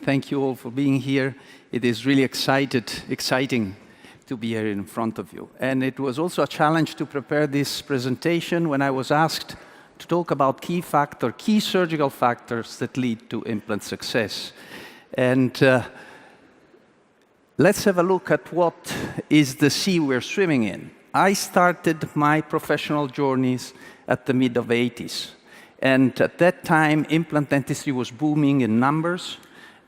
Thank you all for being here. It is really exciting to be here in front of you. And it was also a challenge to prepare this presentation when I was asked to talk about key surgical factors that lead to implant success. And let's have a look at what is the sea we're swimming in. I started my professional journeys at the mid-80s. And at that time, implant dentistry was booming in numbers.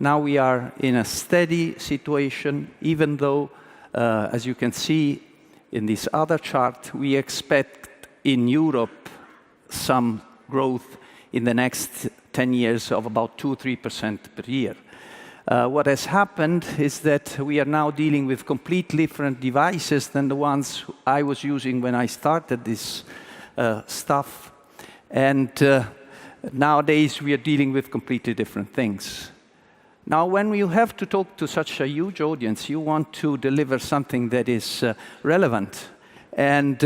Now we are in a steady situation, even though, as you can see in this other chart, we expect in Europe some growth in the next 10 years of about 2–3% per year. What has happened is that we are now dealing with completely different devices than the ones I was using when I started this stuff. And nowadays, we are dealing with completely different things. Now, when you have to talk to such a huge audience, you want to deliver something that is relevant. And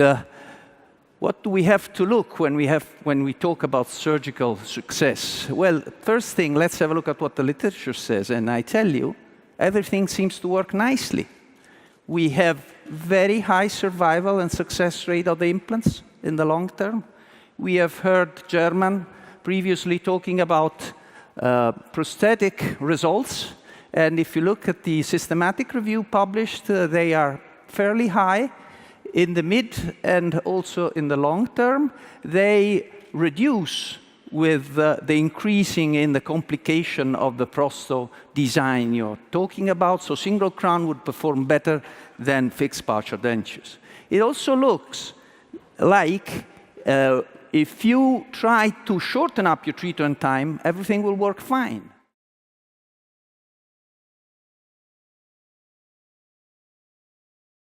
what do we have to look when we talk about surgical success? Well, first thing, let's have a look at what the literature says. And I tell you, everything seems to work nicely. We have very high survival and success rate of the implants in the long term. We have heard German previously talking about prosthetic results. And if you look at the systematic review published, they are fairly high. In the mid and also in the long term, they reduce with the increasing in the complication of the prosto design you're talking about. So single crown would perform better than fixed puncture dentures. It also looks like if you try to shorten up your treatment time, everything will work fine.